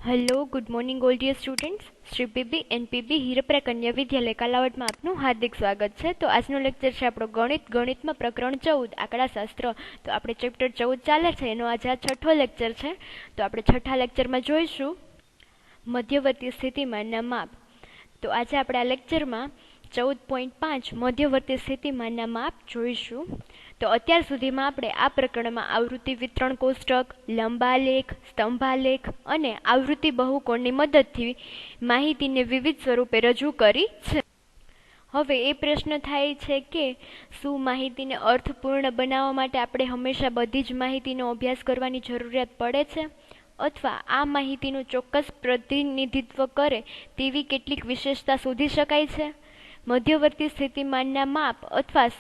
Hello, good morning all dear students. Shri PB NPB Hirpara કન્યા વિદ્યાલય કાલાવડમાં આપનું હાર્દિક સ્વાગત છે. તો આજનો લેક્ચર છે આપણો ગણિતમાં પ્રકરણ 14 આંકડાશાસ્ત્ર. તો આપણે ચેપ્ટર 14 ચાલે છે, એનો આજે આ છઠ્ઠો લેક્ચર છે. તો આપણે છઠ્ઠા લેક્ચરમાં જોઈશું મધ્યવર્તી સ્થિતિમાનના માપ. તો આજે આપણે આ લેક્ચરમાં 14.5 મધ્યવર્તી સ્થિતિમાનના માપ જોઈશું. તો અત્યાર સુધીમાં આપણે આ પ્રકરણમાં આવૃત્તિ વિતરણ કોષ્ટક, લંબાલેખ, સ્તંભાલેખ અને આવૃત્તિ બહુકોણની મદદથી માહિતીને વિવિધ સ્વરૂપે રજૂ કરી છે. હવે એ પ્રશ્ન થાય છે કે શું માહિતીને અર્થપૂર્ણ બનાવવા માટે આપણે હંમેશા બધી જ માહિતીનો અભ્યાસ કરવાની જરૂરિયાત પડે છે, અથવા આ માહિતીનું ચોક્કસ પ્રતિનિધિત્વ કરે તેવી કેટલીક વિશેષતા શોધી શકાય છે? મધ્યવર્તી સ્થિતિમાનના માપ અથવા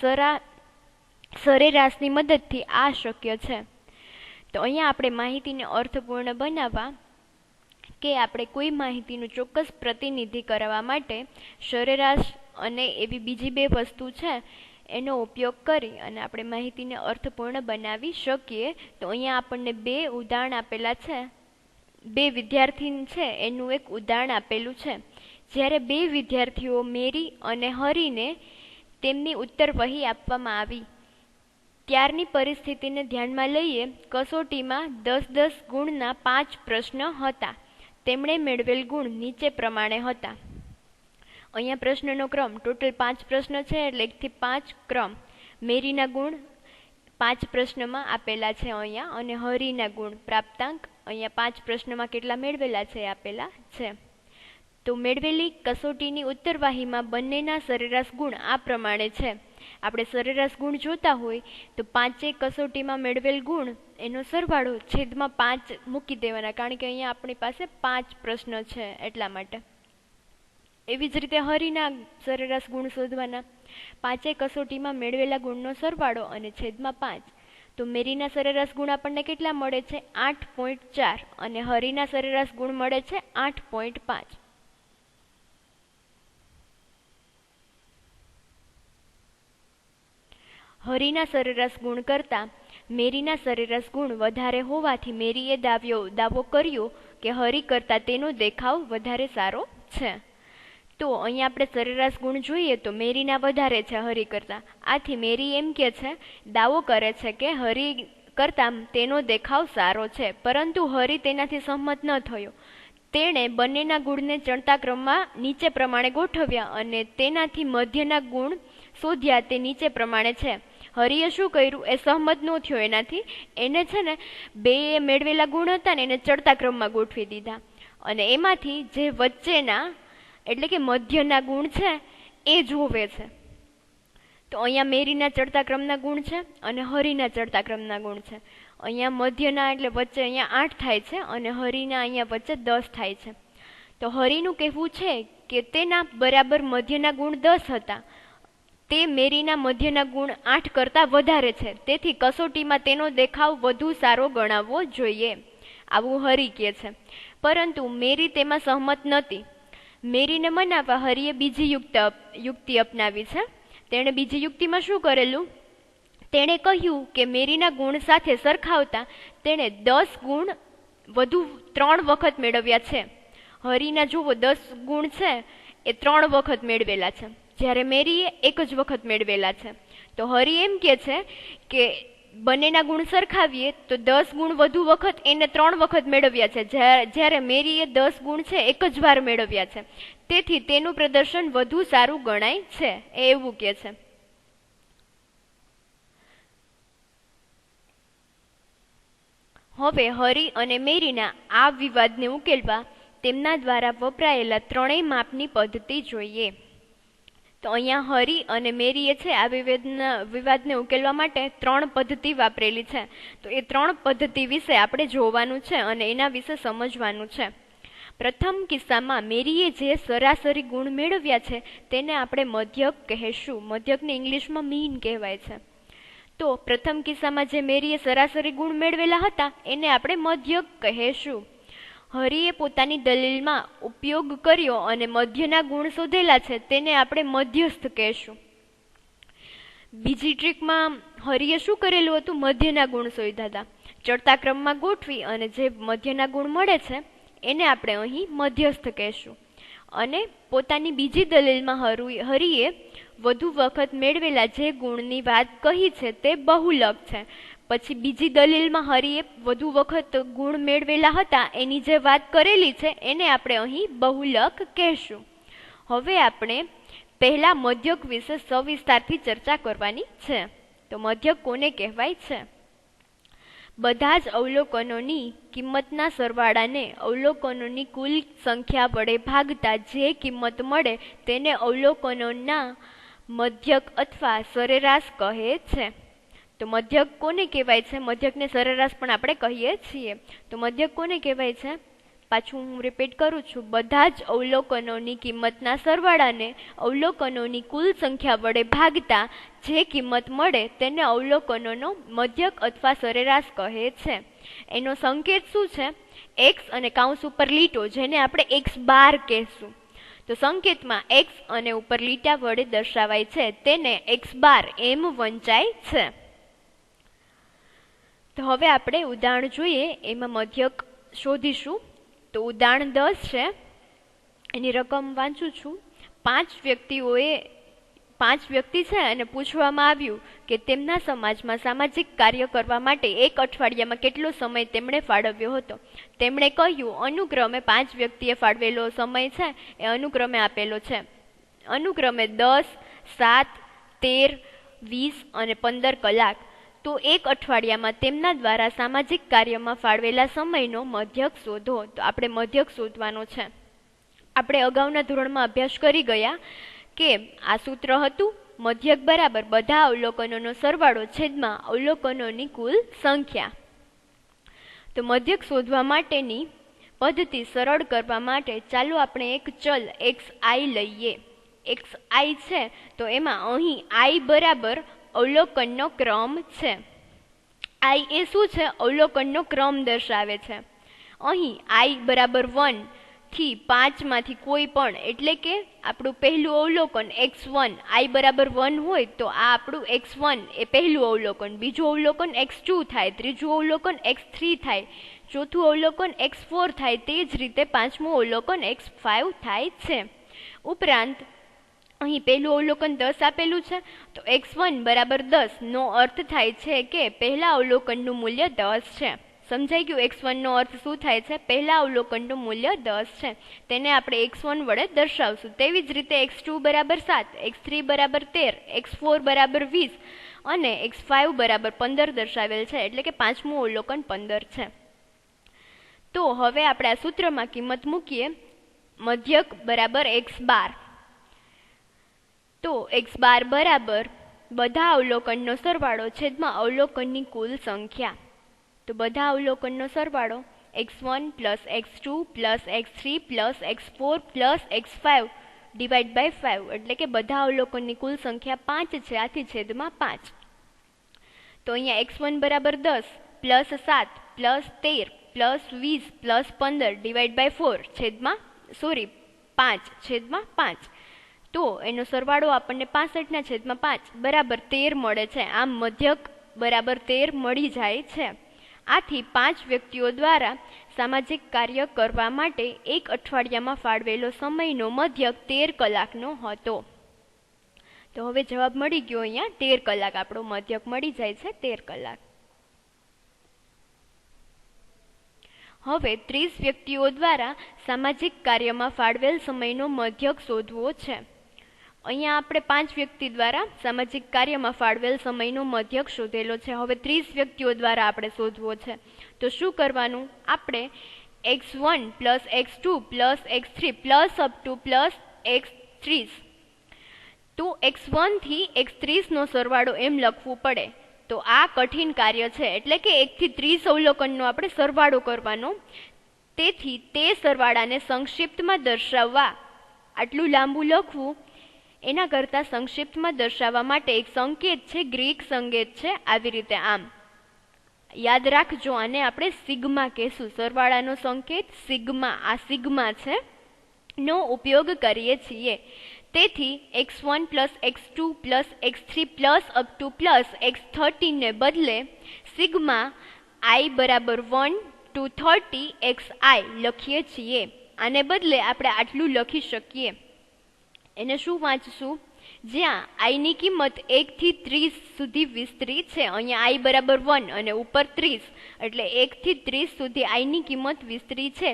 સરેરાશની મદદથી આ શક્ય છે. તો અહીંયા આપણે માહિતીને અર્થપૂર્ણ બનાવવા કે આપણે કોઈ માહિતીનું ચોક્કસ પ્રતિનિધિ કરવા માટે સરેરાશ અને એવી બીજી બે વસ્તુ છે એનો ઉપયોગ કરી અને આપણે માહિતીને અર્થપૂર્ણ બનાવી શકીએ. તો અહીંયા આપણને બે ઉદાહરણ આપેલા છે. બે વિદ્યાર્થી છે એનું એક ઉદાહરણ આપેલું છે. જ્યારે બે વિદ્યાર્થીઓ મેરી અને હરીને તેમની ઉત્તર વહી આપવામાં આવી ત્યારની પરિસ્થિતિને ધ્યાનમાં લઈએ. કસોટીમાં 10-10 ગુણના 5 પ્રશ્ન હતા. તેમણે મેળવેલ ગુણ નીચે પ્રમાણે હતા. અહીંયા પ્રશ્નનો ક્રમ ટોટલ 5 પ્રશ્ન છે, એટલે 1 થી 5 ક્રમ. મેરીના ગુણ 5 પ્રશ્નમાં આપેલા છે અહીંયા, અને હરીના ગુણ પ્રાપ્તાંક અહીંયા 5 પ્રશ્નમાં કેટલા મેળવેલા છે આપેલા છે. તો મેળવેલી કસોટીની ઉત્તરવાહીમાં બંનેના સરેરાશ ગુણ આ પ્રમાણે છે. આપણે સરેરાશ ગુણ જોતા હોય તો 5 કસોટીમાં મેળવેલ ગુણ એનો સરવાળો છેદમાં 5 મૂકી દેવાના, કારણ કે અહીંયા આપણી પાસે 5 પ્રશ્ન છે એટલા માટે. એવી જ રીતે હરીના સરેરાશ ગુણ શોધવાના. 5 કસોટીમાં મેળવેલા ગુણનો સરવાળો અને છેદમાં 5. તો મેરીના સરેરાશ ગુણ આપણને કેટલા મળે છે? 8.4 અને હરીના સરેરાશ ગુણ મળે છે 8.5. હરીના સરેરાશ ગુણ કરતાં મેરીના સરેરાશ ગુણ વધારે હોવાથી મેરીએ દાવો કર્યો કે હરી કરતાં તેનો દેખાવ વધારે સારો છે. તો અહીંયા આપણે સરેરાશ ગુણ જોઈએ તો મેરીના વધારે છે હરી કરતાં. આથી મેરી એમ કે છે, દાવો કરે છે કે હરી કરતાં તેનો દેખાવ સારો છે, પરંતુ હરી તેનાથી સહમત ન થયો. તેણે બંનેના ગુણને ચડતા ક્રમમાં નીચે પ્રમાણે ગોઠવ્યા અને તેનાથી મધ્યના ગુણ શોધ્યા. તે નીચે પ્રમાણે છે. હરીએ શું કર્યું? એ સહમત ન થયો એનાથી. એને છે ને બે મેળવેલા ગુણ હતા ને એને ચડતા ક્રમમાં ગોઠવી દીધા, અને એમાંથી જે વચ્ચેના એટલે કે મધ્યના ગુણ છે એ જોવે છે. તો અહીંયા મેરીના ચડતા ક્રમના ગુણ છે અને હરીના ચડતા ક્રમના ગુણ છે. અહીંયા મધ્યના એટલે વચ્ચે અહીંયા 8 થાય છે અને હરીના અહીંયા વચ્ચે 10 થાય છે. તો હરીનું કહેવું છે કે તેના બરાબર મધ્યના ગુણ 10 હતા. તે મેરીના મધ્યના ગુણ 8 કરતાં વધારે છે, તેથી કસોટીમાં તેનો દેખાવ વધુ સારો ગણાવવો જોઈએ, આવું હરી કહે છે. પરંતુ મેરી તેમાં સહમત નહોતી. મેરીને મનાવવા હરીએ બીજી યુક્તિ અપનાવી છે. તેણે બીજી યુક્તિમાં શું કરેલું? તેણે કહ્યું કે મેરીના ગુણ સાથે સરખાવતા તેણે 10 ગુણ વધુ 3 વખત મેળવ્યા છે. હરીના જુઓ 10 ગુણ છે એ 3 વખત મેળવેલા છે, જ્યારે મેરીએ 1 જ વખત મેળવેલા છે. તો હરી એમ કે છે કે બંનેના ગુણ સરખાવીએ તો 10 ગુણ વધુ વખત એને 3 વખત મેળવ્યા છે, જ્યારે મેરીએ 10 ગુણ છે 1 જ વાર મેળવ્યા છે. તેથી તેનું પ્રદર્શન વધુ સારું ગણાય છે, એવું કે છે. હવે હરી અને મેરીના આ વિવાદને ઉકેલવા તેમના દ્વારા વપરાયેલા ત્રણેય માપની પદ્ધતિ જોઈએ. તો અહીંયા હરી અને મેરીએ છે આ વિવાદને ઉકેલવા માટે 3 પદ્ધતિ વાપરેલી છે. તો એ 3 પદ્ધતિ વિશે આપણે જોવાનું છે અને એના વિશે સમજવાનું છે. પ્રથમ કિસ્સામાં મેરીએ જે સરાસરી ગુણ મેળવ્યા છે તેને આપણે મધ્યક કહેશું. મધ્યકને ઇંગ્લિશમાં મીન કહેવાય છે. તો પ્રથમ કિસ્સામાં જે મેરીએ સરાસરી ગુણ મેળવેલા હતા એને આપણે મધ્યક કહેશું. હરીએ પોતાની દલીલમાં ઉપયોગ કર્યો અને મધ્યના ગુણ શોધેલા છે તેને આપણે મધ્યસ્થ કહેશું. બીજી ટ્રીકમાં હરીએ શું કરેલું હતું? મધ્યના ગુણ શોધ્યા હતા. ચડતા ક્રમમાં ગોઠવી અને જે મધ્યના ગુણ મળે છે એને આપણે અહીં મધ્યસ્થ કહેશું. અને પોતાની બીજી દલીલમાં હરિએ વધુ વખત મેળવેલા જે ગુણની વાત કહી છે તે બહુલક છે. પછી બીજી દલીલમાં હરિએ વધુ વખત ગુણ મેળવેલા હતા એની જે વાત કરેલી છે એને આપણે અહીં બહુલક કહેશું. હવે આપણે પહેલા મધ્યક વિશે સવિસ્તારથી ચર્ચા કરવાની છે. તો મધ્યક કોને કહેવાય છે? બધા જ અવલોકનોની કિંમતના સરવાળાને અવલોકનોની કુલ સંખ્યા વડે ભાગતા જે કિંમત મળે તેને અવલોકનોના મધ્યક અથવા સરેરાશ કહે છે. તો મધ્યક કોને કહેવાય છે? મધ્યકને સરેરાશ પણ આપણે કહીએ છીએ. તો મધ્યક કોને કહેવાય છે? પાછું હું રિપીટ કરું છું. બધા જ અવલોકનોની કિંમતના સરવાળાને અવલોકનોની કુલ સંખ્યા વડે ભાગતા જે કિંમત મળે તેને અવલોકનોનો મધ્યક અથવા સરેરાશ કહે છે. એનો સંકેત શું છે? એક્સ અને કાઉન્સ ઉપર લીટો, જેને આપણે એક્સ બાર કહેશું. તો સંકેતમાં એક્સ અને ઉપર લીટા વડે દર્શાવાય છે તેને એક્સ બાર એમ વંચાય છે. તો હવે આપણે ઉદાહરણ જોઈએ, એમાં મધ્યક શોધીશું. તો ઉદાહરણ 10 છે, એની રકમ વાંચું છું. 5 વ્યક્તિ છે અને પૂછવામાં આવ્યું કે તેમના સમાજમાં સામાજિક કાર્ય કરવા માટે એક અઠવાડિયામાં કેટલો સમય તેમણે ફાળવ્યો હતો. તેમણે કહ્યું અનુક્રમે 5 વ્યક્તિએ ફાળવેલો સમય છે એ અનુક્રમે આપેલો છે. અનુક્રમે 10, 7, 13, 20 અને 15 કલાક. તો એક અઠવાડિયામાં તેમના દ્વારા સામાજિક કાર્યમાં ફાળવેલા સમયનો મધ્યક શોધો. તો આપણે મધ્યક શોધવાનો છે. આપણે અગાઉના ધોરણમાં અભ્યાસ કરી ગયા કે આ સૂત્ર હતું મધ્યક બરાબર બધા અવલોકનોનો સરવાળો છેદમાં અવલોકનોની કુલ સંખ્યા. તો મધ્યક શોધવા માટેની પદ્ધતિ સરળ કરવા માટે ચાલો આપણે એક ચલ xi લઈએ. xi છે તો એમાં અહીં i બરાબર અવલોકનનો ક્રમ છે. i એ શું છે? અવલોકનનો ક્રમ દર્શાવે છે. અહીં i બરાબર 1 થી 5 માંથી કોઈ પણ, એટલે કે આપણું પહેલું અવલોકન x1 i બરાબર 1 હોય તો આ આપણું x1 એ પહેલું અવલોકન, બીજું અવલોકન x2 થાય, ત્રીજું અવલોકન x3 થાય, ચોથું અવલોકન x4 થાય, તે જ રીતે પાંચમું અવલોકન x5 થાય છે. ઉપરાંત અહીં પહેલું અવલોકન 10 આપેલું છે તો x1 બરાબર 10 નો અર્થ થાય છે કે પહેલા અવલોકનનું મૂલ્ય 10 છે. સમજાઈ ગયું? x1 નો અર્થ શું થાય છે? પહેલા અવલોકનનું મૂલ્ય 10 છે, તેને આપણે x1 વડે દર્શાવશું. તેવી જ રીતે x2 બરાબર 7, x3 બરાબર 13, x4 બરાબર 20 અને x5 બરાબર 15 દર્શાવેલ છે, એટલે કે પાંચમું અવલોકન 15 છે. તો હવે આપણે આ સૂત્રમાં કિંમત મૂકીએ. મધ્યક બરાબર x બાર. તો x બાર બરાબર બધા અવલોકનનો સરવાળો છેદમાં અવલોકનની કુલ સંખ્યા. તો બધા અવલોકનનો સરવાળો x1 plus x2 plus x3 plus x4 plus x5 divide by 5, એટલે કે બધા અવલોકનની કુલ સંખ્યા 5 છે, આથી છેદમાં 5. તો અહીંયા x1 બરાબર 10 plus 7 plus 13 plus 20 plus 15 divide by 5 છેદમાં 5. તો એનો સરવાળો આપણને 65/5 બરાબર 13 મળે છે. આમ મધ્યક બરાબર 13 મળી જાય છે. આથી 5 વ્યક્તિઓ દ્વારા સામાજિક કાર્ય કરવા માટે એક અઠવાડિયામાં ફાળવેલો સમયનો મધ્યક 13 કલાકનો હતો. તો હવે જવાબ મળી ગયો. અહીંયા 13 કલાક આપણો મધ્યક મળી જાય છે, 13 કલાક. હવે 30 વ્યક્તિઓ દ્વારા સામાજિક કાર્યમાં ફાળવેલ સમયનો મધ્યક શોધવો છે. અહીંયા આપણે 5 વ્યક્તિ દ્વારા સામાજિક કાર્યમાં ફાળવેલ સમયનો મધ્યક શોધેલો છે. હવે 30 વ્યક્તિઓ દ્વારા આપણે શોધવો છે. તો શું કરવાનું? આપણે x1 plus x2 plus x3 plus up to plus x30, તો x1 થી x30 નો સરવાળો એમ લખવું પડે. તો આ કઠિન કાર્ય છે, એટલે કે 1 થી 30 અવલોકનનો આપણે સરવાળો કરવાનો. તેથી તે સરવાળાને સંક્ષિપ્તમાં દર્શાવવા આટલું લાંબુ લખવું એના કરતાં સંક્ષિપ્તમાં દર્શાવવા માટે એક સંકેત છે, ગ્રીક સંકેત છે, આવી રીતે આમ. યાદ રાખજો, આને આપણે સિગ્મા કહેશું. સરવાળાનો સંકેત સિગ્મા, આ સિગ્મા છે, નો ઉપયોગ કરીએ છીએ. તેથી x1 plus x2 plus x3 plus up to plus x13 ને બદલે સિગ્મા i બરાબર 1 ટુ 30xi લખીએ છીએ. આને બદલે આપણે આટલું લખી શકીએ. એને શું વાંચશું? જ્યાં i ની કિંમત 1 થી 30 સુધી વિસ્તરી છે. અહીંયા i બરાબર 1 અને ઉપર 30, એટલે 1 થી 30 સુધી i ની કિંમત વિસ્તરી છે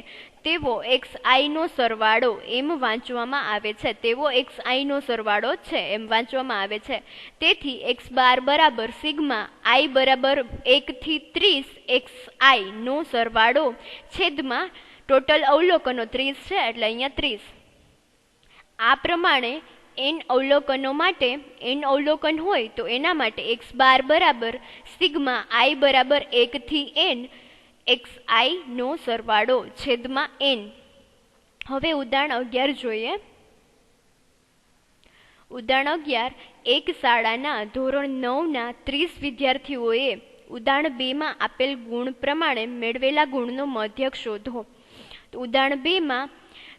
તેવો xi નો સરવાળો એમ વાંચવામાં આવે છે. તેવો xi નો સરવાળો છે એમ વાંચવામાં આવે છે. તેથી x બાર બરાબર સિગ્મા i બરાબર 1 થી 30 xi નો સરવાળો છેદમાં ટોટલ અવલોકનો 30 છે, એટલે અહીંયા 30. આ પ્રમાણે n અવલોકનો માટે n અવલોકન હોય તો એના માટે x બાર બરાબર સિગ્મા i બરાબર 1 થી n xi નો સરવાળો છેદમાં n. હવે ઉદાહરણ 11 જોઈએ. ઉદાહરણ 11, એક શાળાના ધોરણ 9ના 30 વિદ્યાર્થીઓએ ઉદાહરણ 2 માં આપેલ ગુણ પ્રમાણે મેળવેલા ગુણનો મધ્યક શોધો. તો ઉદાહરણ 2 માં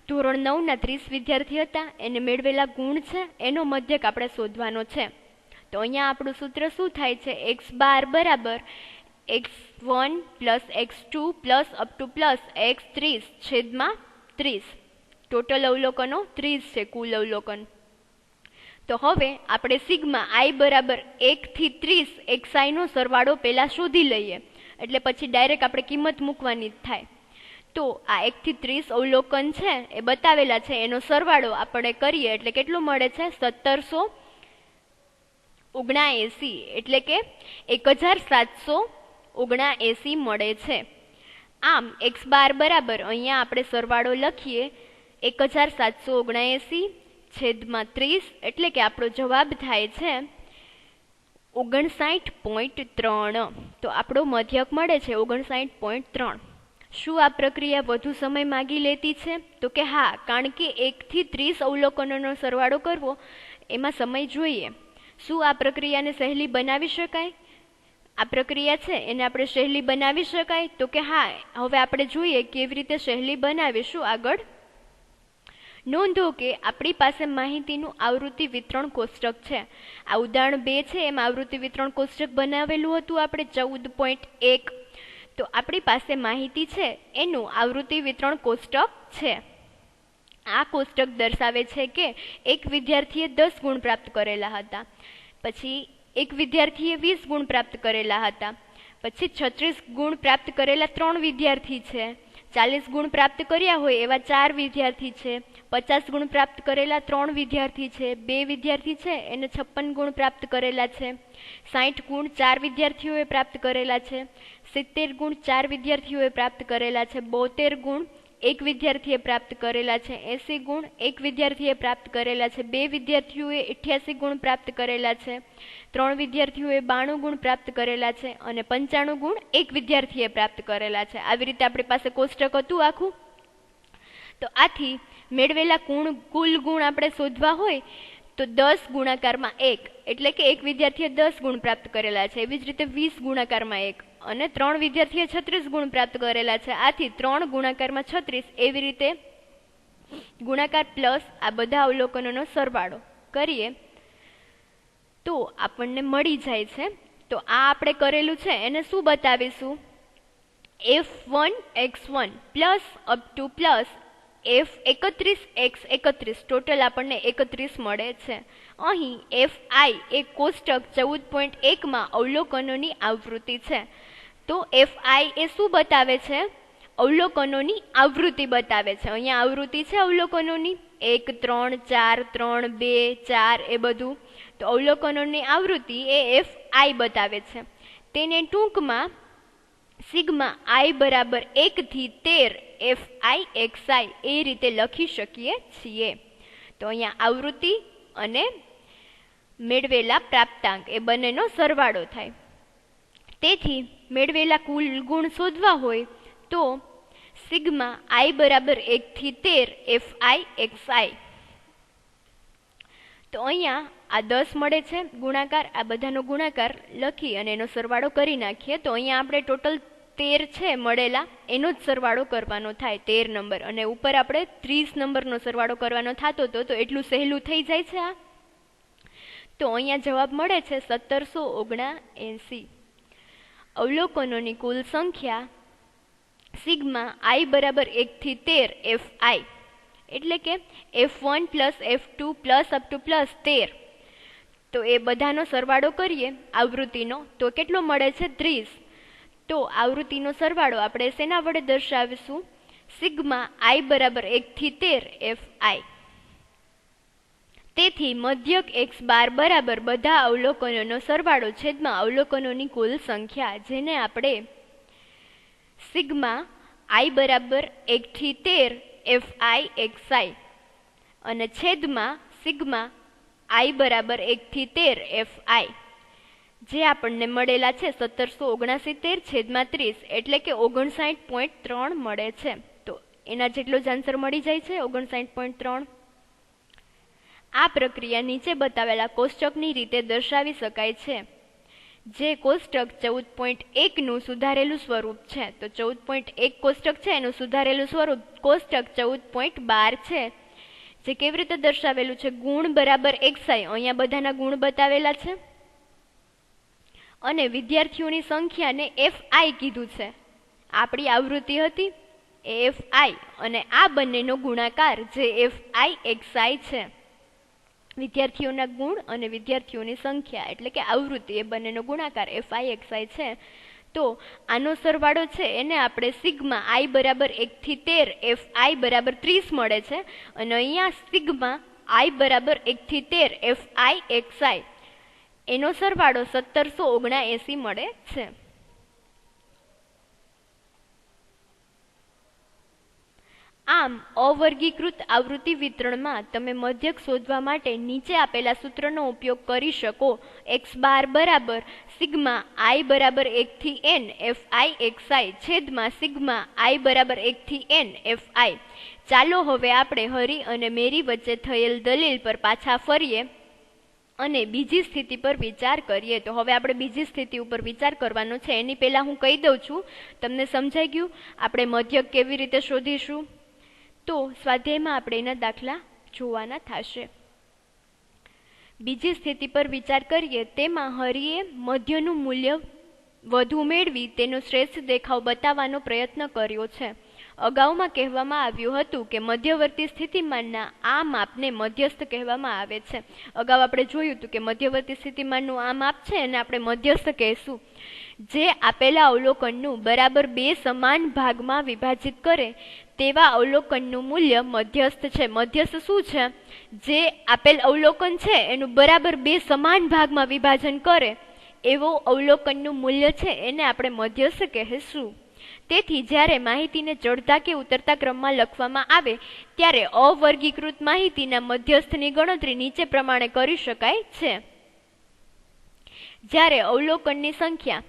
ધોરણ 9ના 30 વિદ્યાર્થી હતા, એને મેળવેલા ગુણ છે, એનો મધ્યક આપણે શોધવાનો છે. તો અહીંયા આપણું સૂત્ર શું થાય છે? x બાર બરાબર x1 plus x2 plus up to plus x30 છેદમાં 30. ટોટલ અવલોકનો 30 છે, કુલ અવલોકન. તો હવે આપણે સિગ્મા i બરાબર 1 થી 30 xi નો સરવાળો પહેલા શોધી લઈએ, એટલે પછી ડાયરેક્ટ આપણે કિંમત મૂકવાની જ થાય. તો આ 1 થી 30 અવલોકન છે એ બતાવેલા છે, એનો સરવાળો આપણે કરીએ એટલે કેટલો મળે છે? 1779, એટલે કે 1779 મળે છે. આમ x બાર બરાબર અહીંયા આપણે સરવાળો લખીએ 1779 છેદમાં 30, એટલે કે આપણો જવાબ થાય છે 59.3. તો આપણો મધ્યક મળે છે 59.3. શું આ પ્રક્રિયા વધુ સમય માગી લેતી છે? તો કે હા, કારણ કે 1 થી 30 અવલોકનોનો સરવાળો કરવો એમાં સમય જોઈએ. શું આ પ્રક્રિયાને સહેલી બનાવી શકાય? આ પ્રક્રિયા છે એને આપણે સહેલી બનાવી શકાય? તો કે હા. હવે આપણે જોઈએ કેવી રીતે સહેલી બનાવીશું આગળ. નોંધો કે આપણી પાસે માહિતીનું આવૃત્તિ વિતરણ કોષ્ટક છે. આ ઉદાહરણ 2 છે એમાં આવૃત્તિ વિતરણ કોષ્ટક બનાવેલું હતું આપણે 14.1. તો આપણી પાસે માહિતી છે એનું આવૃત્તિ વિતરણ કોષ્ટક છે. આ કોષ્ટક દર્શાવે છે કે એક વિદ્યાર્થીએ 10 ગુણ પ્રાપ્ત કરેલા હતા, પછી એક વિદ્યાર્થીએ 20 ગુણ પ્રાપ્ત કરેલા હતા, પછી 36 ગુણ પ્રાપ્ત કરેલા 3 વિદ્યાર્થી છે, 40 ગુણ પ્રાપ્ત કર્યા હોય એવા 4 વિદ્યાર્થી છે, 50 ગુણ પ્રાપ્ત કરેલા 3 વિદ્યાર્થી છે, 2 વિદ્યાર્થી છે એને 56 ગુણ પ્રાપ્ત કરેલા છે, 60 ગુણ 4 વિદ્યાર્થીઓએ પ્રાપ્ત કરેલા છે, 70 ગુણ 4 વિદ્યાર્થીઓએ પ્રાપ્ત કરેલા છે, 72 ગુણ 1 વિદ્યાર્થીએ પ્રાપ્ત કરેલા છે, 80 ગુણ 1 વિદ્યાર્થીએ પ્રાપ્ત કરેલા છે, 2 વિદ્યાર્થીઓએ 88 ગુણ પ્રાપ્ત કરેલા છે, 3 વિદ્યાર્થીઓએ 92 ગુણ પ્રાપ્ત કરેલા છે અને 95 ગુણ 1 વિદ્યાર્થીએ પ્રાપ્ત કરેલા છે. આવી રીતે આપણી પાસે કોષ્ટક હતું આખું. તો આથી મેળવેલા કુલ ગુણ આપણે શોધવા હોય તો 10 ગુણાકારમાં 1, એટલે કે એક વિદ્યાર્થીએ 10 ગુણ પ્રાપ્ત કરેલા છે. એવી જ રીતે 20 ગુણાકારમાં 1 અને 3 વિદ્યાર્થીએ 36 ગુણ પ્રાપ્ત કરેલા છે. આથી 3 ગુણાકારમાં 36, એવી રીતે ગુણાકાર પ્લસ આ બધા અવલોકનોનો સરવાળો કરીએ તો આપણને મળી જાય છે. તો આ આપણે કરેલું છે એને શું બતાવીશું? f1 x1 plus up to plus f31 x31, total આપણને 31 મળે છે. અહીં fi એ કોષ્ટક 14.1 માં અવલોકનોની આવૃત્તિ છે. તો fi એ શું બતાવે છે? અવલોકનોની આવૃત્તિ બતાવે છે. અહીંયા આવૃત્તિ છે અવલોકનોની 1, 3, 4, 3, 2, 4 એ બધું. તો અવલોકનોની આવૃત્તિ એ fi બતાવે છે. તેને ટૂંકમાં સિગ્મા i બરાબર 1 થી 13 fi xi એ રીતે લખી શકીએ છીએ. તો અહીંયા આવૃત્તિ અને મેળવેલા પ્રાપ્તાંક એ બંનેનો સરવાળો થાય. તેથી મેળવેલા કુલ ગુણ શોધવા હોય તો સિગ્મા i બરાબર 1 થી 13 fi xi. તો અહીંયા આ 10 મળે છે ગુણાકાર, આ બધાનો ગુણાકાર લખી અને એનો સરવાળો કરી નાખીએ તો અહીંયા આપણે ટોટલ 13 છે મળેલા, એનો જ સરવાળો કરવાનો થાય 13 નંબર, અને ઉપર આપણે 30 નંબરનો સરવાળો કરવાનો થતો હતો. તો એટલું સહેલું થઈ જાય છે આ. તો અહીંયા જવાબ મળે છે 1779. અવલોકનોની કુલ સંખ્યા સિગ્મા આઈ બરાબર 1 થી 13 એફ આઈ, એટલે કે F1 plus F2 plus up to plus 13. તો એ બધાનો સરવાળો કરીએ આવૃત્તિનો તો કેટલો મળે છે 30. તો આવૃત્તિનો સરવાળો આપણે શેના વડે દર્શાવીશું? સિગ્મા આઈ બરાબર 1 થી 13 એફ આઈ. તેથી મધ્યક x બાર બરાબર બધા અવલોકનોનો સરવાળો છેદમાં અવલોકનોની કુલ સંખ્યા, જેને આપણે સિગ્મા આઈ બરાબર 1 થી 13 એફ આઈ એક્સ આઈ અને છેદમાં સિગ્મા આઈ બરાબર 1 થી 13 એફ આઈ, જે આપણને મળેલા છે 1769 છેદમાં 30, એટલે કે 59.3 મળે છે. તો એના જેટલો જ આન્સર મળી જાય છે 59.3. આ પ્રક્રિયા નીચે બતાવેલા કોષ્ટકની રીતે દર્શાવી શકાય છે, જે કોષ્ટક 14.1 નું સુધારેલું સ્વરૂપ છે. તો 14.1 કોષ્ટક છે એનું સુધારેલું સ્વરૂપ કોષ્ટક 14.12 છે, જે કેવી રીતે દર્શાવેલું છે? ગુણ બરાબર xi, અહીંયા બધાના ગુણ બતાવેલા છે, અને વિદ્યાર્થીઓની સંખ્યાને fi કીધું છે. આપણી આવૃત્તિ હતી એ fi, અને આ બંનેનો ગુણાકાર જે fi xi છે. વિદ્યાર્થીઓના ગુણ અને વિદ્યાર્થીઓની સંખ્યા એટલે કે આવૃત્તિ, એ બંનેનો ગુણાકાર fi xi છે. તો આનો સરવાળો છે એને આપણે સિગ્મા આઈ બરાબર 1 થી 13 એફ આઈ બરાબર 30 મળે છે, અને અહીંયા સિગ્મા આઈ બરાબર 1 થી 13 એફ આઈ એક્સ આઈ, એનો સરવાળો 1779 મળે છે. આમ અવર્ગીકૃત આવૃત્તિ વિતરણમાં તમે મધ્યક શોધવા માટે નીચે આપેલા સૂત્રનો ઉપયોગ કરી શકો. x બાર બરાબર સિગ્મા આઈ બરાબર 1 થી n એફ આઈ એક્સ આઈ છેદમાં સિગ્મા આઈ બરાબર 1 થી n એફ આઈ. ચાલો હવે આપણે હરી અને મેરી વચ્ચે થયેલ દલીલ પર પાછા ફરીએ અને બીજી સ્થિતિ પર વિચાર કરીએ. તો હવે આપણે બીજી સ્થિતિ ઉપર વિચાર કરવાનો છે. એની પહેલા હું કહી દઉં છું, તમને સમજાઈ ગયું આપણે મધ્યક કેવી રીતે શોધીશું? તો સ્વાધ્યાયમાં આપણે એના દાખલા જોવાના થશે. બીજી સ્થિતિ પર વિચાર કરીએ, તેમાં હરિએ મધ્યનું મૂલ્ય વધુ મેળવી તેનો શ્રેષ્ઠ દેખાવ બતાવવાનો પ્રયત્ન કર્યો છે. અગાઉમાં કહેવામાં આવ્યું હતું કે મધ્યવર્તી સ્થિતિમાનના આ માપને મધ્યસ્થ કહેવામાં આવે છે. અગાઉ આપણે જોયું હતું કે મધ્યવર્તી સ્થિતિમાનનું આ માપ છે એને આપણે મધ્યસ્થ કહેશું, જે આપેલા અવલોકનનું બરાબર બે સમાન ભાગમાં વિભાજિત કરે તેવા અવલોકનનું મૂલ્ય મધ્યસ્થ છે. મધ્યસ્થ શું છે? જે આપેલ અવલોકન છે એનું બરાબર બે સમાન ભાગમાં વિભાજન કરે એવો અવલોકનનું મૂલ્ય છે એને આપણે મધ્યસ્થ કહેશું. તેથી જ્યારે માહિતીને ચડતા કે ઉતરતા ક્રમમાં લખવામાં આવે ત્યારે અવર્ગીકૃત માહિતીના મધ્યસ્થની ગણતરી નીચે પ્રમાણે કરી શકાય છે. જ્યારે અવલોકનની સંખ્યા,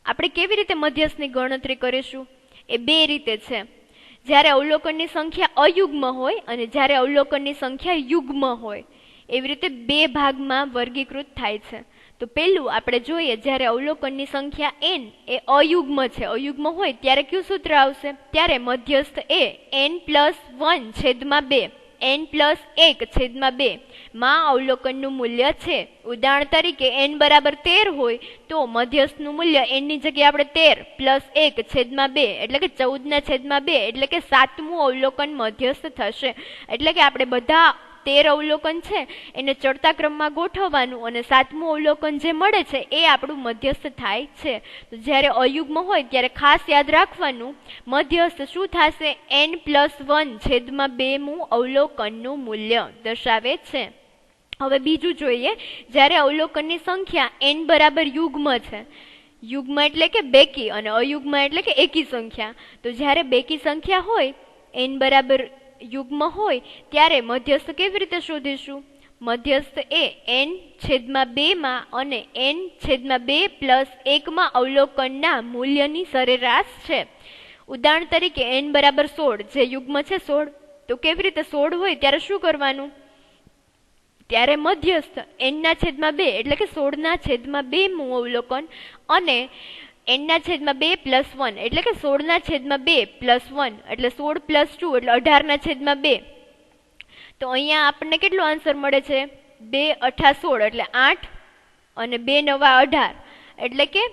આપણે કેવી રીતે મધ્યસ્થની ગણતરી કરીશું? એ બે રીતે છે. જ્યારે અવલોકનની સંખ્યા અયુગ્મ હોય અને જ્યારે અવલોકનની સંખ્યા યુગ્મ હોય, એવી રીતે બે ભાગમાં વર્ગીકૃત થાય છે. તો પહેલું આપણે જોઈએ, જ્યારે અવલોકનની સંખ્યા n એ અયુગ્મ છે, અયુગ્મ હોય ત્યારે કયું સૂત્ર આવશે? ત્યારે મધ્યસ્થ એ n+1 છેદમાં 2 n+1 છેદમાં 2 માં અવલોકનનું મૂલ્ય છે. ઉદાહરણ તરીકે n બરાબર 13 હોય તો મધ્યસ્થનું મૂલ્ય n ની જગ્યાએ આપણે 13+1 છેદમાં 2 એટલે કે 14/2 એટલે કે 7મું અવલોકન મધ્યસ્થ થશે. એટલે કે આપણે બધા 13 અવલોકન છે એને ચડતા ક્રમમાં ગોઠવવાનું અને 7મું અવલોકન જે મળે છે એ આપણું મધ્યસ્થ થાય છે. તો જ્યારે અયુગ્મ હોય ત્યારે ખાસ યાદ રાખવાનું, મધ્યસ્થ શું થશે? n+1 છેદમાં 2મું અવલોકનનું મૂલ્ય દર્શાવે છે. હવે બીજું જોઈએ, જ્યારે અવલોકનની સંખ્યા n બરાબર યુગ્મ છે. યુગ્મ એટલે કે બેકી અને અયુગ્મ એટલે કે એકી સંખ્યા. તો જ્યારે બેકી સંખ્યા હોય, n બરાબર યુગ્મ હોય ત્યારે મધ્યસ્થ કેવી રીતે શોધીશું? મધ્યસ્થ એ n/2 માં અને n/2+1 માં અવલોકનના મૂલ્યની સરેરાશ છે. ઉદાહરણ તરીકે n બરાબર 16, જે યુગ્મ છે 16, તો કેવી રીતે 16 હોય ત્યારે શું કરવાનું? ત્યારે મધ્યસ્થ n/2 એટલે કે 16/2મું અવલોકન અને n/2+1 એટલે કે 16/2+1 એટલે 16+2 એટલે 18/2. તો અહીંયા આપણને કેટલો આન્સર મળે છે? 2 × 8 = 16 એટલે 8 અને 2 × 9 = 18 એટલે કે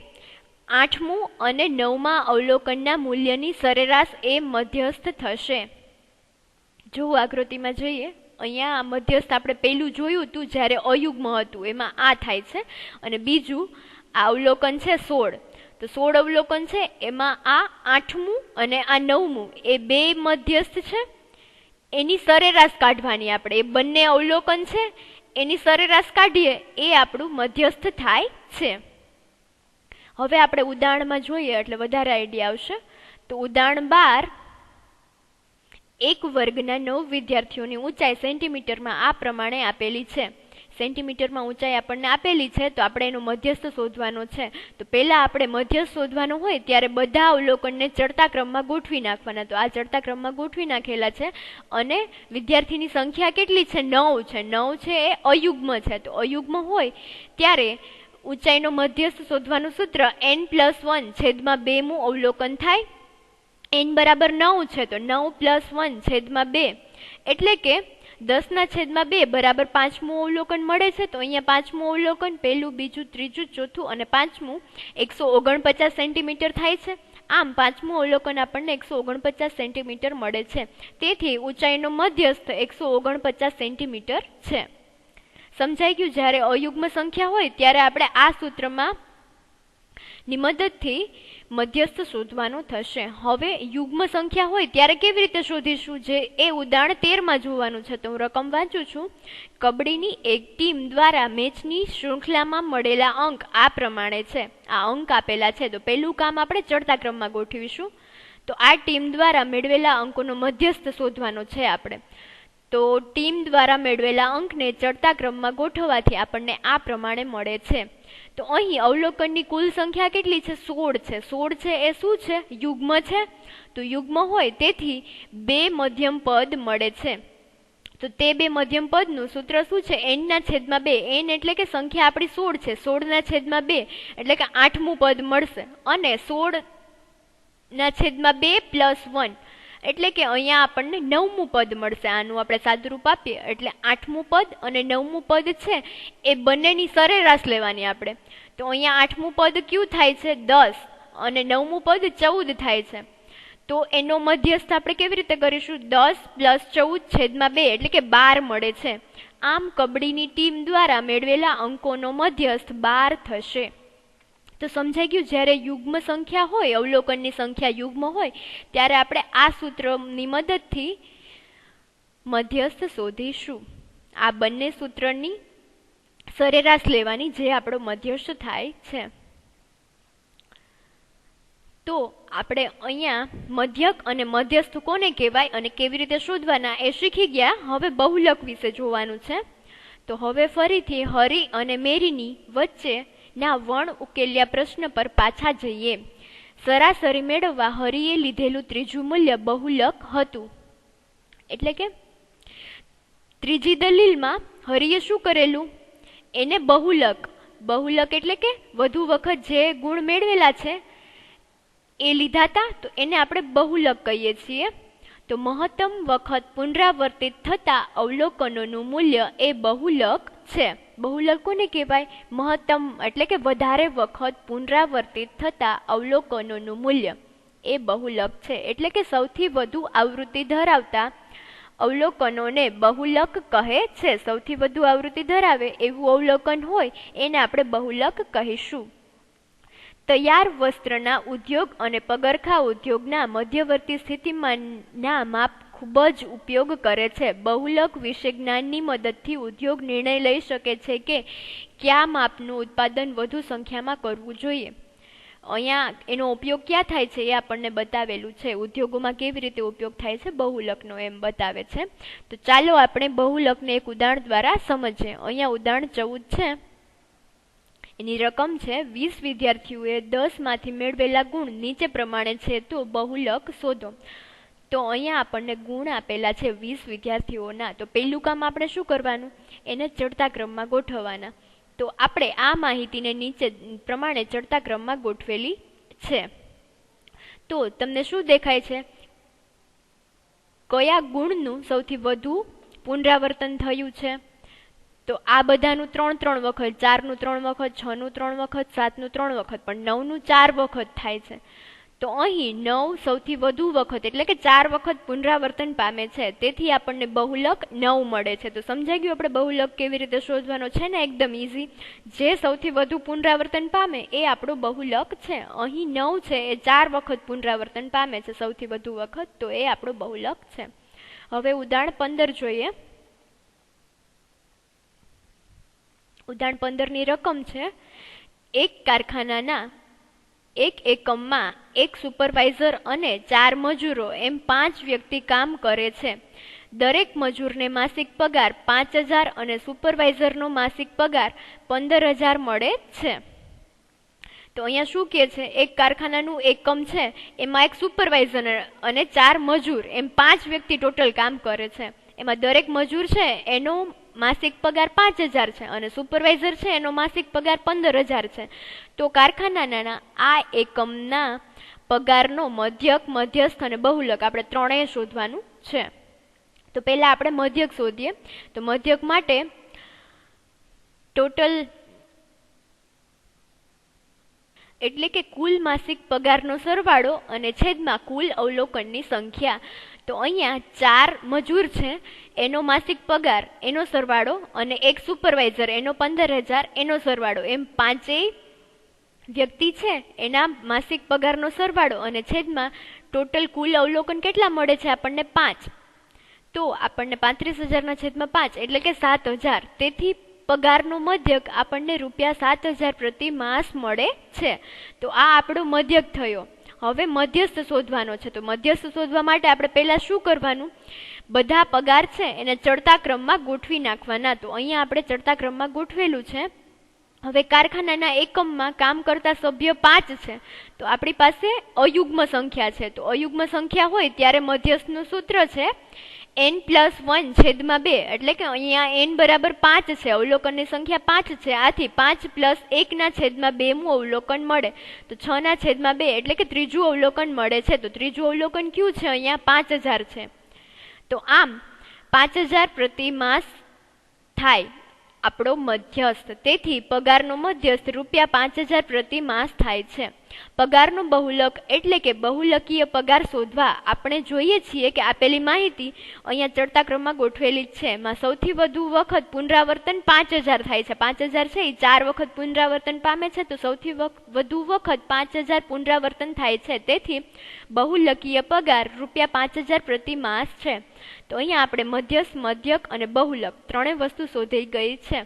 8મું અને 9મા અવલોકનના મૂલ્યની સરેરાશ એ મધ્યસ્થ થશે. જો આકૃતિમાં જોઈએ, અહીંયા મધ્યસ્થ આપણે પહેલું જોયું હતું જ્યારે અયુગ્મ હતું, એમાં આ થાય છે. અને બીજું આ અવલોકન છે 16, તો 16 અવલોકન છે એમાં આ 8મું અને આ 9મું એ બે મધ્યસ્થ છે. એની સરેરાશ કાઢવાની આપણે, એ બંને અવલોકન છે એની સરેરાશ કાઢીએ એ આપણું મધ્યસ્થ થાય છે. હવે આપણે ઉદાહરણમાં જોઈએ એટલે વધારે આઈડિયા આવશે. તો ઉદાહરણ 12, એક વર્ગના 9 વિદ્યાર્થીઓની ઊંચાઈ સેન્ટીમીટરમાં આ પ્રમાણે આપેલી છે. સેન્ટીમીટરમાં ઊંચાઈ આપણને આપેલી છે, તો આપણે એનો મધ્યસ્થ શોધવાનો છે. તો પહેલા આપણે મધ્યસ્થ શોધવાનો હોય ત્યારે બધા અવલોકનને ચડતા ક્રમમાં ગોઠવી નાખવાના. તો આ ચડતા ક્રમમાં ગોઠવી નાખેલા છે. અને વિદ્યાર્થીની સંખ્યા કેટલી છે? 9 છે. 9 છે એ અયુગ્મ છે. તો અયુગ્મ હોય ત્યારે ઊંચાઈનો મધ્યસ્થ શોધવાનું સૂત્ર n+1 છેદમાં 2મું અવલોકન થાય. n બરાબર 9 છે, તો 9+1 છેદમાં 2 એટલે કે 10/2 બરાબર 5મું અવલોકન મળે છે. તો અહીંયા 5મું અવલોકન, પહેલું, બીજું, ત્રીજું, ચોથું અને 5મું 149 સેન્ટીમીટર થાય છે. આમ 5મું અવલોકન આપણને 149 સેન્ટીમીટર મળે છે. તેથી ઊંચાઈનો મધ્યસ્થ 149 સેન્ટીમીટર છે. સમજાઈ ગયું? જ્યારે અયુગ્મ સંખ્યા હોય ત્યારે આપણે આ સૂત્રમાં ની મદદથી મધ્યસ્થ શોધવાનું થશે. હવે યુગ્મ સંખ્યા હોય ત્યારે કેવી રીતે શોધીશું? જે એ ઉદાહરણ 13માં જોવાનું છે. તો હું રકમ વાંચું છું. કબડ્ડીની એક ટીમ દ્વારા મેચની શૃંખલામાં મળેલા અંક આ પ્રમાણે છે. આ અંક આપેલા છે. તો પહેલું કામ આપણે ચડતા ક્રમમાં ગોઠવીશું. તો આ ટીમ દ્વારા મેળવેલા અંકોનો મધ્યસ્થ શોધવાનો છે આપણે. તો ટીમ દ્વારા મેળવેલા અંકને ચડતા ક્રમમાં ગોઠવવાથી આપણને આ પ્રમાણે મળે છે. તો અહીં અવલોકનની કુલ સંખ્યા કેટલી છે? 16 છે. 16 છે એ શું છે? યુગ્મ છે. તો યુગ્મ હોય તેથી બે મધ્યમ પદ મળે છે. તો તે બે મધ્યમ પદનું સૂત્ર શું છે? n/2. n એટલે કે સંખ્યા આપણી 16 છે. 16/2 એટલે કે 8મું પદ મળશે. અને 16/2 + 1 એટલે કે અહીંયા આપણને 9મું પદ મળશે. આનું આપણે સાદુરૂપ આપીએ એટલે 8મું પદ અને 9મું પદ છે એ બંનેની સરેરાશ લેવાની આપણે. તો અહીંયા 8મું પદ કયું થાય છે? 10 અને 9મું પદ 14 થાય છે. તો એનો મધ્યસ્થ આપણે કેવી રીતે કરીશું? 10 + 14 છેદમાં 2 એટલે કે 12 મળે છે. આમ કબડ્ડીની ટીમ દ્વારા મેળવેલા અંકોનો મધ્યસ્થ 12 થશે. તો સમજાઈ ગયું? જ્યારે યુગ્મ સંખ્યા હોય, અવલોકનની સંખ્યા યુગ્મ હોય ત્યારે આપણે આ સૂત્રની મદદથી મધ્યસ્થ શોધીશું. આ બંને સૂત્રની સરેરાશ લેવાની જે આપણો મધ્યસ્થ થાય છે. તો આપણે અહીંયા મધ્યક અને મધ્યસ્થ કોને કહેવાય અને કેવી રીતે શોધવાના એ શીખી ગયા. હવે બહુલક વિશે જોવાનું છે. તો હવે ફરીથી હરી અને મેરીની વચ્ચે ના વણ ઉકેલ્યા પ્રશ્ન પર પાછા જઈએ. સરાસરી મેળવવા હરિએ લીધેલું ત્રીજું મૂલ્ય બહુલક હતું. એટલે કે ત્રીજી દલીલમાં હરિએ શું કરેલું? એને બહુલક એટલે કે વધુ વખત જે ગુણ મેળવેલા છે એ લીધા હતા, તો એને આપણે બહુલક કહીએ છીએ. તો મહત્તમ વખત પુનરાવર્તિત થતા અવલોકનોનું મૂલ્ય એ બહુલક છે. બહુલક કોને કહેવાય? મહત્તમ એટલે કે વધારે વખત પુનરાવર્તિત થતા અવલોકનોનું મૂલ્ય એ બહુલક છે. એટલે કે સૌથી વધુ આવૃત્તિ ધરાવતા અવલોકનોને બહુલક કહે છે. સૌથી વધુ આવૃત્તિ ધરાવે એવું અવલોકન હોય એને આપણે બહુલક કહીશું. તૈયાર વસ્ત્રના ઉદ્યોગ અને પગરખા ઉદ્યોગના મધ્યવર્તી સ્થિતિમાનના માપ ખૂબ જ ઉપયોગ કરે છે. બહુલક વિશે જ્ઞાનની મદદથી ઉદ્યોગ નિર્ણય લઈ શકે છે કે કયા માપનું ઉત્પાદન વધુ સંખ્યામાં કરવું જોઈએ. અહીંયા એનો ઉપયોગ ક્યાં થાય છે એ આપણને બતાવેલું છે. ઉદ્યોગોમાં કેવી રીતે ઉપયોગ થાય છે બહુલકનો એમ બતાવે છે. તો ચાલો આપણે બહુલકને એક ઉદાહરણ દ્વારા સમજીએ. અહીંયા ઉદાહરણ 14 છે. એની રકમ છે 20 વિદ્યાર્થીઓએ 10માંથી મેળવેલા ગુણ નીચે પ્રમાણે છે. તો બહુલક શોધો. તો અહીંયા આપણને ગુણ આપેલા છે 20 વિદ્યાર્થીઓના. તો પહેલું કામ આપણે શું કરવાનું? એને ચડતા ક્રમમાં ગોઠવવાના. તો આપણે આ માહિતીને નીચે પ્રમાણે ચડતા ક્રમમાં ગોઠવેલી છે. તો તમને શું દેખાય છે? કયા ગુણનું સૌથી વધુ પુનરાવર્તન થયું છે? તો આ બધાનું 3 વખત, 4નું 3 વખત, 6નું 3 વખત, 7નું 3 વખત, પણ 9નું 4 વખત થાય છે. તો અહીં 9 સૌથી વધુ વખત એટલે કે 4 વખત પુનરાવર્તન પામે છે, તેથી આપણને બહુલક 9 મળે છે. તો સમજાઈ ગયું આપણે બહુલક કેવી રીતે શોધવાનો છે ને, એકદમ ઈઝી. જે સૌથી વધુ પુનરાવર્તન પામે એ આપણું બહુલક છે. અહીં 9 છે એ 4 વખત પુનરાવર્તન પામે છે સૌથી વધુ વખત, તો એ આપણું બહુલક છે. હવે ઉદાહરણ 15 જોઈએ. ઉદાહરણ 15 ની રકમ છે, એક કારખાનાના એક એકમમાં એક સુપરવાઇઝર અને 4 મજૂરો એમ 5 વ્યક્તિ કામ કરે છે. દરેક મજૂરને માસિક પગાર 5,000 અને સુપરવાઇઝરનો માસિક પગાર 15,000 મળે છે. તો અહીંયા શું કહે છે, એક કારખાનાનું એકમ છે એમાં એક સુપરવાઇઝર અને 4 મજૂર એમ 5 વ્યક્તિ ટોટલ કામ કરે છે. એમાં દરેક મજૂર છે એનો માસિક પગાર 5,000 છે અને સુપરવાઇઝર છે એનો માસિક પગાર 15,000 છે. તો કારખાનાના આ એકમના પગારનો મધ્યક, મધ્યસ્થ અને બહુલક આપણે ત્રણેય શોધવાનું છે. તો પહેલા આપણે મધ્યક શોધીએ. તો મધ્યક માટે ટોટલ એટલે કે કુલ માસિક પગારનો સરવાળો અને છેદમાં કુલ અવલોકનની સંખ્યા. તો અહીંયા 4 મજૂર છે એનો માસિક પગાર એનો સરવાળો અને એક સુપરવાઇઝર એનો 15,000 એનો સરવાળો, એમ 5 વ્યક્તિ છે એના માસિક પગારનો સરવાળો અને છેદમાં ટોટલ કુલ અવલોકન કેટલા મળે છે આપણને 5. તો આપણને 35,000 ના છેદમાં 5 એટલે કે 7,000. તેથી પગારનો મધ્યક આપણને ₹7,000 પ્રતિ માસ મળે છે. તો આ આપણો મધ્યક થયો. હવે મધ્યસ્થ શોધવાનો છે. તો મધ્યસ્થ શોધવા માટે આપણે પહેલા શું કરવાનું, બધા પગાર છે એને ચડતા ક્રમમાં ગોઠવી નાખવાના. તો અહીંયા આપણે ચડતા ક્રમમાં ગોઠવેલું છે. હવે કારખાનાના એકમમાં કામ કરતા સભ્ય 5 છે, તો આપણી પાસે અયુગ્મ સંખ્યા છે. તો અયુગ્મ સંખ્યા હોય ત્યારે મધ્યસ્થનું સૂત્ર છે n+1 છેદમાં 2, એટલે કે અહીંયા n બરાબર 5 છે, અવલોકનની સંખ્યા 5 છે, આથી 5 + 1 ના છેદમાં 2મું અવલોકન મળે. તો 6 ના છેદમાં 2 એટલે કે ત્રીજું અવલોકન મળે છે. તો ત્રીજું અવલોકન કયું છે, અહીંયા 5,000 છે. તો આમ 5,000 પ્રતિ માસ થાય આપણો મધ્યસ્થ. તેથી પગારનો મધ્યસ્થ ₹5,000 પ્રતિ માસ થાય છે. પગારનો બહુલક એટલે કે બહુલકીય પગાર શોધવા આપણે જોઈએ છીએ કે આપેલી માહિતી અહીંયા ચડતા ક્રમમાં ગોઠવેલી જ છે. એમાં સૌથી વધુ વખત પુનરાવર્તન 5,000 થાય છે. 5,000 છે એ 4 વખત પુનરાવર્તન પામે છે. તો સૌથી વધુ વખત 5,000 પુનરાવર્તન થાય છે. તેથી બહુલકીય પગાર ₹5,000 પ્રતિ માસ છે. તો અહીંયા આપણે મધ્યસ્થ, મધ્યક અને બહુલક ત્રણેય વસ્તુ શોધી ગઈ છે.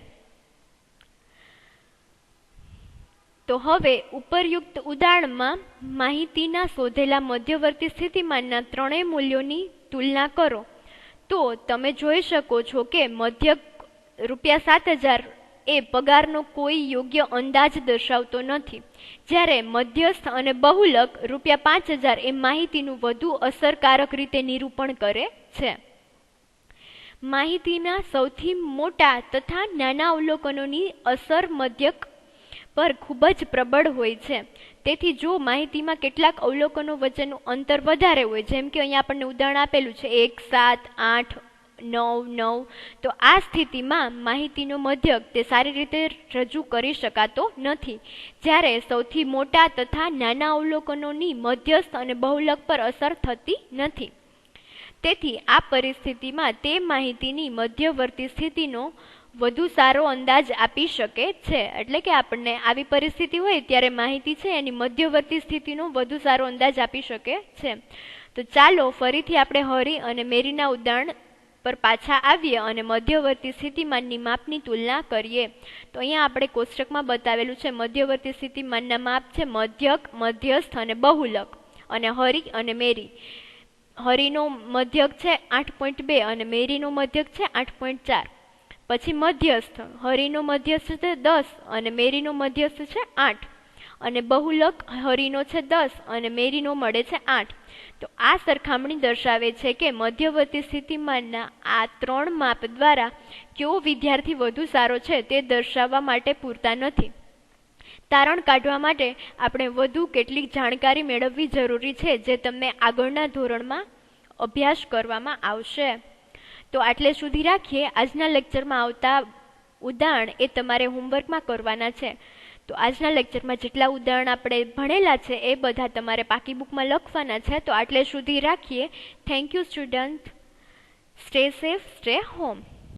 તો હવે ઉપરયુક્ત ઉદાહરણમાં માહિતીના શોધેલા મધ્યવર્તી સ્થિતિમાનના ત્રણેય મૂલ્યોની તુલના કરો. તો તમે જોઈ શકો છો કે મધ્યક ₹7,000 એ પગારનો કોઈ યોગ્ય અંદાજ દર્શાવતો નથી, જ્યારે મધ્યસ્થ અને બહુલક ₹5,000 એ માહિતીનું વધુ અસરકારક રીતે નિરૂપણ કરે છે. માહિતીના સૌથી મોટા તથા નાના અવલોકનોની અસર મધ્યક પર ખૂબ જ પ્રબળ હોય છે. તેથી જો માહિતીમાં કેટલાક અવલોકનો વચ્ચેનું અંતર વધારે હોય, જેમ કે અહીંયા આપણને ઉદાહરણ આપેલું છે 1, 7, 8, 9, 9, તો આ સ્થિતિમાં માહિતીનો મધ્યક તે સારી રીતે રજૂ કરી શકાતો નથી, જ્યારે સૌથી મોટા તથા નાના અવલોકનોની મધ્યસ્થ અને બહુલક પર અસર થતી નથી. તેથી આ પરિસ્થિતિમાં તે માહિતીની મધ્યવર્તી સ્થિતિનો વધુ સારો અંદાજ આપી શકે છે. એટલે કે આપણને આવી પરિસ્થિતિ હોય ત્યારે માહિતી છે એની મધ્યવર્તી સ્થિતિનો વધુ સારો અંદાજ આપી શકે છે. તો ચાલો ફરીથી આપણે હરી અને મેરીના ઉદાહરણ પર પાછા આવીએ અને મધ્યવર્તી સ્થિતિમાનની માપની તુલના કરીએ. તો અહીંયા આપણે કોષ્ટકમાં બતાવેલું છે મધ્યવર્તી સ્થિતિમાનના માપ છે મધ્યક, મધ્યસ્થ અને બહુલક, અને હરી અને મેરી. હરીનો મધ્યક છે 8.2 અને મેરીનો મધ્યક છે 8.4. પછી મધ્યસ્થ, હરીનો મધ્યસ્થ છે 10 અને મેરીનો મધ્યસ્થ છે 8, અને બહુલક હરીનો છે 10 અને મેરીનો મળે છે 8. તો આ સરખામણી દર્શાવે છે કે મધ્યવર્તી સ્થિતિમાનના આ 3 માપ દ્વારા કયો વિદ્યાર્થી વધુ સારો છે તે દર્શાવવા માટે પૂરતા નથી. તારણ કાઢવા માટે આપણે વધુ કેટલીક જાણકારી મેળવવી જરૂરી છે, જે તમને આગળના ધોરણમાં અભ્યાસ કરવામાં આવશે. તો આટલે સુધી રાખીએ. આજના લેક્ચરમાં આવતા ઉદાહરણ એ તમારે હોમવર્કમાં કરવાના છે. તો આજના લેક્ચરમાં જેટલા ઉદાહરણ આપણે ભણેલા છે એ બધા તમારે પાકી બુકમાં લખવાના છે. તો આટલે સુધી રાખીએ. Thank you student. Stay safe, stay home.